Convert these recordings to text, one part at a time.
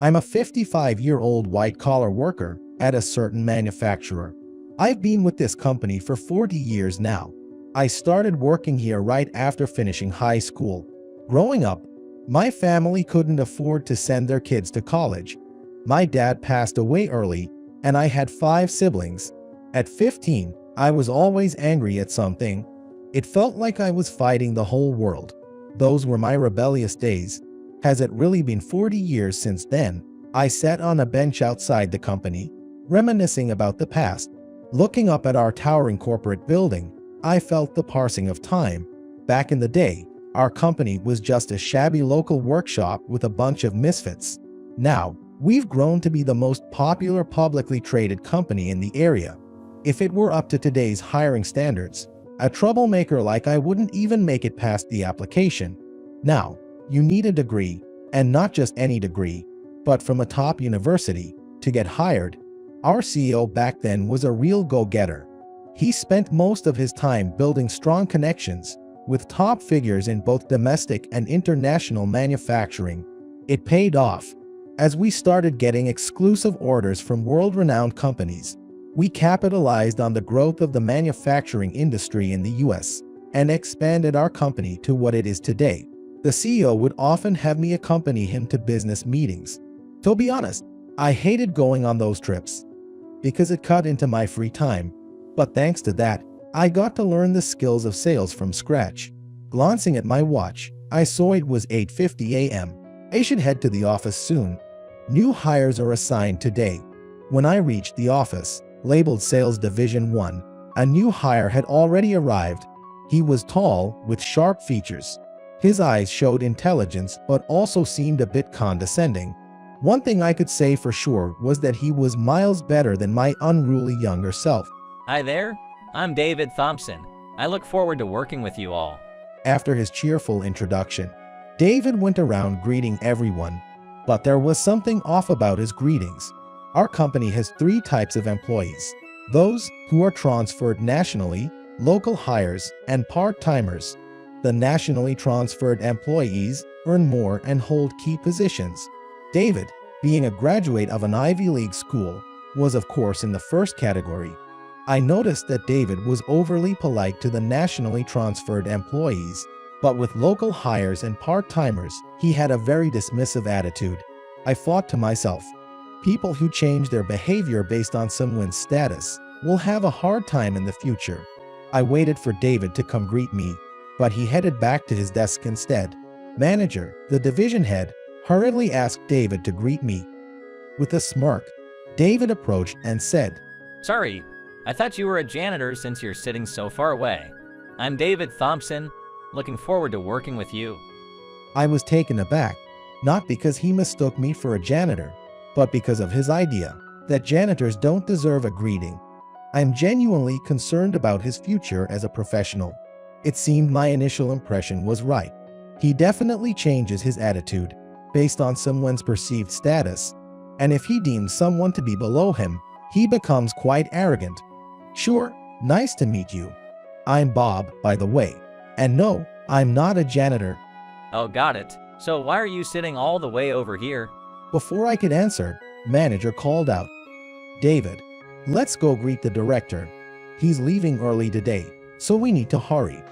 I'm a 55-year-old white-collar worker at a certain manufacturer. I've been with this company for 40 years now. I started working here right after finishing high school. Growing up, my family couldn't afford to send their kids to college. My dad passed away early, and I had 5 siblings. At 15, I was always angry at something. It felt like I was fighting the whole world. Those were my rebellious days. Has it really been 40 years since then? I sat on a bench outside the company, reminiscing about the past. Looking up at our towering corporate building, I felt the passing of time. Back in the day, our company was just a shabby local workshop with a bunch of misfits. Now, we've grown to be the most popular publicly traded company in the area. If it were up to today's hiring standards, a troublemaker like I wouldn't even make it past the application. Now, you need a degree, and not just any degree, but from a top university, to get hired. Our CEO back then was a real go-getter. He spent most of his time building strong connections with top figures in both domestic and international manufacturing. It paid off. As we started getting exclusive orders from world-renowned companies, we capitalized on the growth of the manufacturing industry in the US and expanded our company to what it is today. The CEO would often have me accompany him to business meetings. To be honest, I hated going on those trips because it cut into my free time. But thanks to that, I got to learn the skills of sales from scratch. Glancing at my watch, I saw it was 8:50 a.m. I should head to the office soon. New hires are assigned today. When I reached the office, labeled Sales Division 1, a new hire had already arrived. He was tall, with sharp features. His eyes showed intelligence but also seemed a bit condescending. One thing I could say for sure was that he was miles better than my unruly younger self. Hi there, I'm David Thompson. I look forward to working with you all. After his cheerful introduction, David went around greeting everyone. But there was something off about his greetings. Our company has 3 types of employees: those who are transferred nationally, local hires, and part-timers. The nationally transferred employees earn more and hold key positions. David, being a graduate of an Ivy League school, was of course in the first category. I noticed that David was overly polite to the nationally transferred employees, but with local hires and part-timers, he had a very dismissive attitude. I thought to myself, people who change their behavior based on someone's status will have a hard time in the future. I waited for David to come greet me, but he headed back to his desk instead. Manager, the division head, hurriedly asked David to greet me. With a smirk, David approached and said, Sorry, I thought you were a janitor since you're sitting so far away. I'm David Thompson, looking forward to working with you. I was taken aback, not because he mistook me for a janitor, but because of his idea that janitors don't deserve a greeting. I am genuinely concerned about his future as a professional. It seemed my initial impression was right. He definitely changes his attitude based on someone's perceived status, and if he deems someone to be below him, he becomes quite arrogant. Sure, nice to meet you. I'm Bob, by the way. And no, I'm not a janitor. Oh, got it. So why are you sitting all the way over here? Before I could answer, manager called out, David, let's go greet the director. He's leaving early today, so we need to hurry.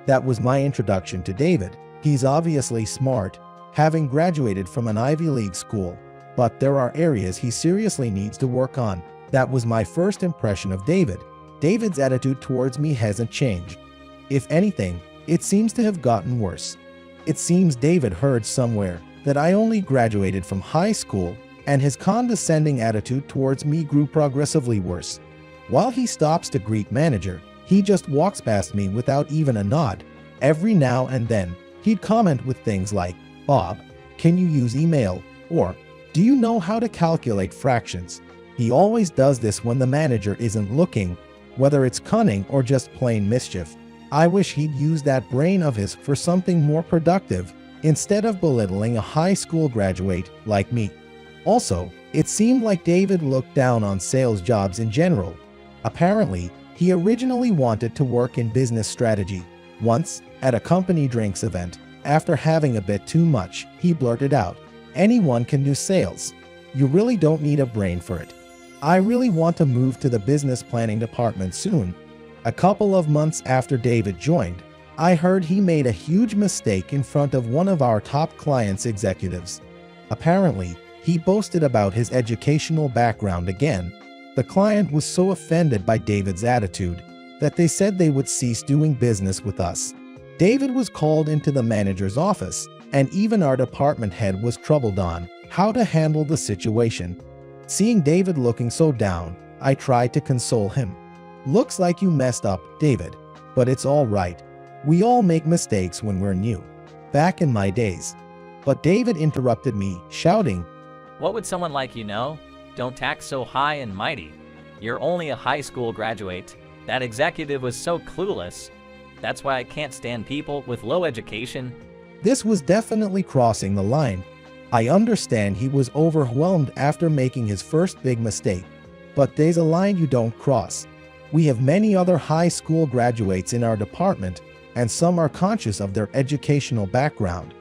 That was my introduction to David. He's obviously smart, having graduated from an Ivy League school, but there are areas he seriously needs to work on. That was my first impression of David. David's attitude towards me hasn't changed. If anything, it seems to have gotten worse. It seems David heard somewhere that I only graduated from high school, and his condescending attitude towards me grew progressively worse. While he stops to greet manager, he just walks past me without even a nod. Every now and then, he'd comment with things like, Bob, can you use email? Or, do you know how to calculate fractions? He always does this when the manager isn't looking, whether it's cunning or just plain mischief. I wish he'd use that brain of his for something more productive, instead of belittling a high school graduate like me. Also, it seemed like David looked down on sales jobs in general. Apparently, he originally wanted to work in business strategy. Once, at a company drinks event, after having a bit too much, he blurted out, anyone can do sales. You really don't need a brain for it. I really want to move to the business planning department soon. A couple of months after David joined, I heard he made a huge mistake in front of one of our top clients' executives. Apparently, he boasted about his educational background again. The client was so offended by David's attitude that they said they would cease doing business with us. David was called into the manager's office, and even our department head was troubled on how to handle the situation. Seeing David looking so down, I tried to console him. "Looks like you messed up, David, but it's all right. We all make mistakes when we're new. Back in my days." But David interrupted me, shouting, What would someone like you know? Don't tax so high and mighty. You're only a high school graduate. That executive was so clueless. That's why I can't stand people with low education. This was definitely crossing the line. I understand he was overwhelmed after making his first big mistake, but there's a line you don't cross. We have many other high school graduates in our department, and some are conscious of their educational background.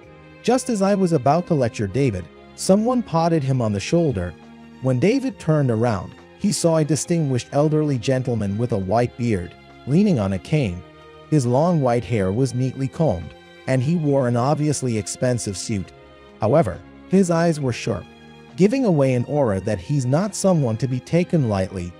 Just as I was about to lecture David, someone patted him on the shoulder. When David turned around, he saw a distinguished elderly gentleman with a white beard, leaning on a cane. His long white hair was neatly combed, and he wore an obviously expensive suit. However, his eyes were sharp, giving away an aura that he's not someone to be taken lightly.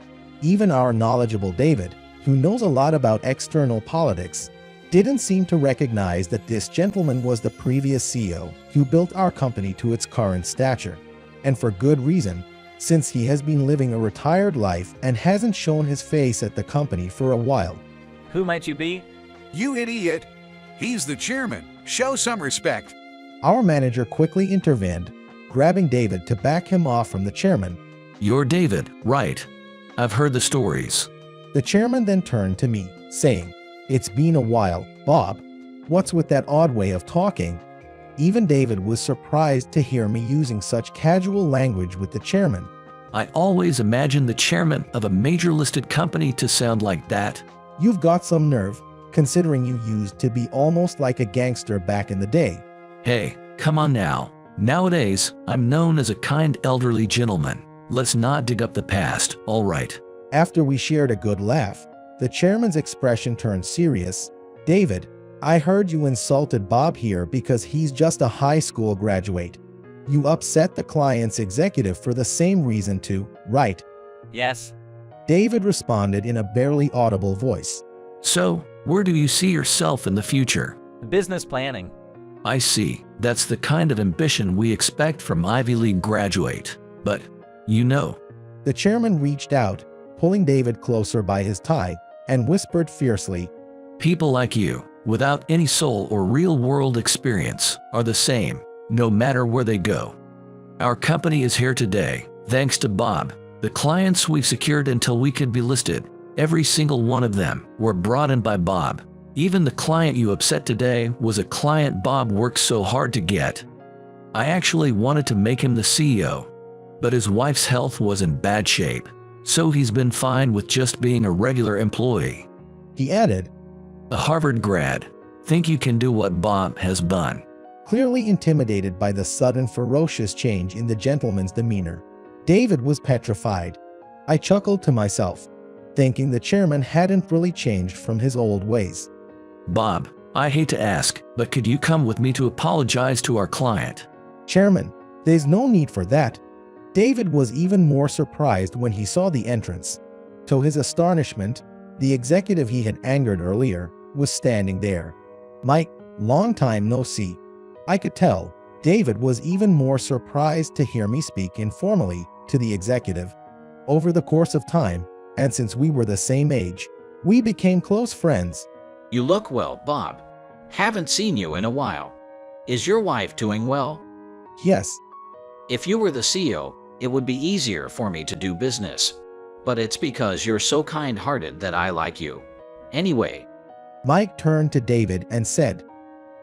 Even our knowledgeable David, who knows a lot about external politics, didn't seem to recognize that this gentleman was the previous CEO who built our company to its current stature. And for good reason, since he has been living a retired life and hasn't shown his face at the company for a while. Who might you be? You idiot! He's the chairman. Show some respect. Our manager quickly intervened, grabbing David to back him off from the chairman. You're David, right? I've heard the stories. The chairman then turned to me, saying, "It's been a while, Bob. What's with that odd way of talking?" Even David was surprised to hear me using such casual language with the chairman. I always imagined the chairman of a major listed company to sound like that. You've got some nerve, considering you used to be almost like a gangster back in the day. Hey, come on now. Nowadays, I'm known as a kind elderly gentleman. Let's not dig up the past, all right? After we shared a good laugh, the chairman's expression turned serious. "David, I heard you insulted Bob here because he's just a high school graduate. You upset the client's executive for the same reason too, right?" Yes. David responded in a barely audible voice. So, where do you see yourself in the future? Business planning. I see. That's the kind of ambition we expect from Ivy League graduate. But, you know. The chairman reached out, pulling David closer by his tie, and whispered fiercely, People like you, without any soul or real-world experience, are the same, no matter where they go. Our company is here today, thanks to Bob. The clients we've secured until we could be listed, every single one of them, were brought in by Bob. Even the client you upset today was a client Bob worked so hard to get. I actually wanted to make him the CEO, but his wife's health was in bad shape, so he's been fine with just being a regular employee. He added, A Harvard grad. Think you can do what Bob has done? Clearly intimidated by the sudden ferocious change in the gentleman's demeanor. David was petrified. I chuckled to myself, thinking the chairman hadn't really changed from his old ways. Bob, I hate to ask, but could you come with me to apologize to our client? Chairman, there's no need for that. David was even more surprised when he saw the entrance. To his astonishment, the executive he had angered earlier was standing there. Mike, long time no see. I could tell David was even more surprised to hear me speak informally to the executive. Over the course of time, and since we were the same age, we became close friends. You look well, Bob. Haven't seen you in a while. Is your wife doing well? Yes. If you were the CEO, it would be easier for me to do business. But it's because you're so kind-hearted that I like you. Anyway. Mike turned to David and said,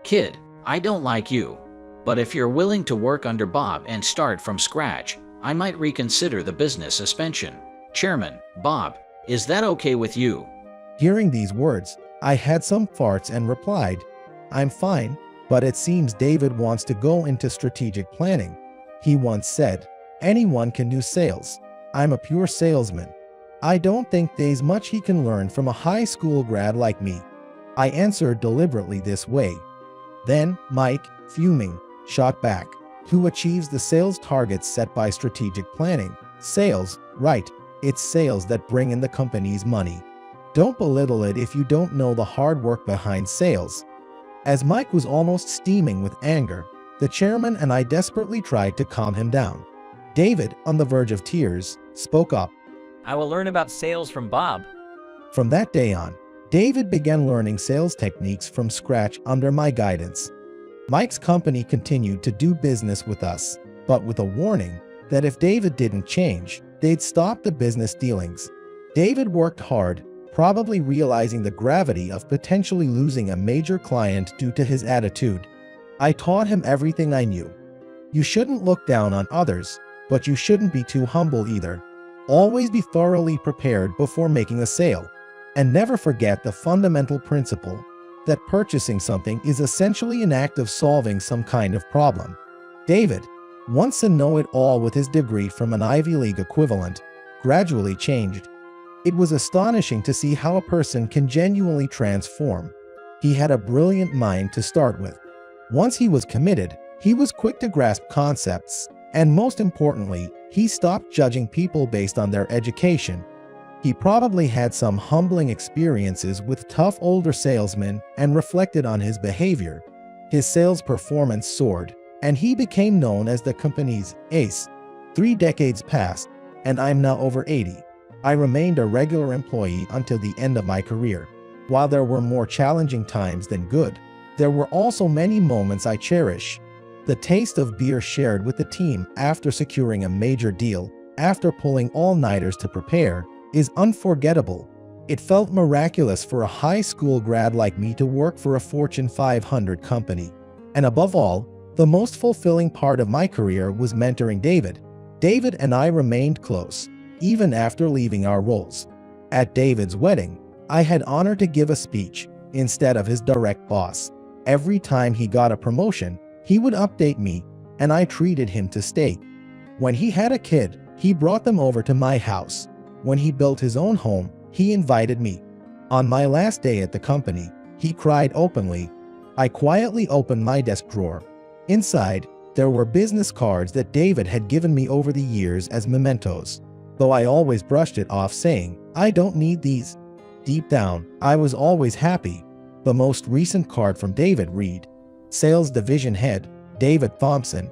Kid, I don't like you. But if you're willing to work under Bob and start from scratch, I might reconsider the business suspension. Chairman, Bob, is that okay with you? Hearing these words, I had some farts and replied, I'm fine, but it seems David wants to go into strategic planning. He once said, Anyone can do sales. I'm a pure salesman. I don't think there's much he can learn from a high school grad like me. I answered deliberately this way. Then, Mike, fuming, shot back. Who achieves the sales targets set by strategic planning? Sales, right. It's sales that bring in the company's money. Don't belittle it if you don't know the hard work behind sales. As Mike was almost steaming with anger, the chairman and I desperately tried to calm him down. David, on the verge of tears, spoke up. I will learn about sales from Bob. From that day on, David began learning sales techniques from scratch under my guidance. Mike's company continued to do business with us, but with a warning that if David didn't change, they'd stop the business dealings. David worked hard, probably realizing the gravity of potentially losing a major client due to his attitude. I taught him everything I knew. You shouldn't look down on others, but you shouldn't be too humble either. Always be thoroughly prepared before making a sale. And never forget the fundamental principle that purchasing something is essentially an act of solving some kind of problem. David, once a know-it-all with his degree from an Ivy League equivalent, gradually changed. It was astonishing to see how a person can genuinely transform. He had a brilliant mind to start with. Once he was committed, he was quick to grasp concepts, and most importantly, he stopped judging people based on their education. He probably had some humbling experiences with tough older salesmen and reflected on his behavior. His sales performance soared, and he became known as the company's ace. 3 decades passed, and I'm now over 80. I remained a regular employee until the end of my career. While there were more challenging times than good, there were also many moments I cherish. The taste of beer shared with the team after securing a major deal, after pulling all-nighters to prepare, is unforgettable. It felt miraculous for a high school grad like me to work for a Fortune 500 company. And above all, the most fulfilling part of my career was mentoring David. David and I remained close, even after leaving our roles. At David's wedding, I had honor to give a speech instead of his direct boss. Every time he got a promotion, he would update me, and I treated him to steak. When he had a kid, he brought them over to my house. When he built his own home, he invited me. On my last day at the company, he cried openly. I quietly opened my desk drawer. Inside, there were business cards that David had given me over the years as mementos, though I always brushed it off saying, I don't need these. Deep down, I was always happy. The most recent card from David read, Sales Division Head, David Thompson,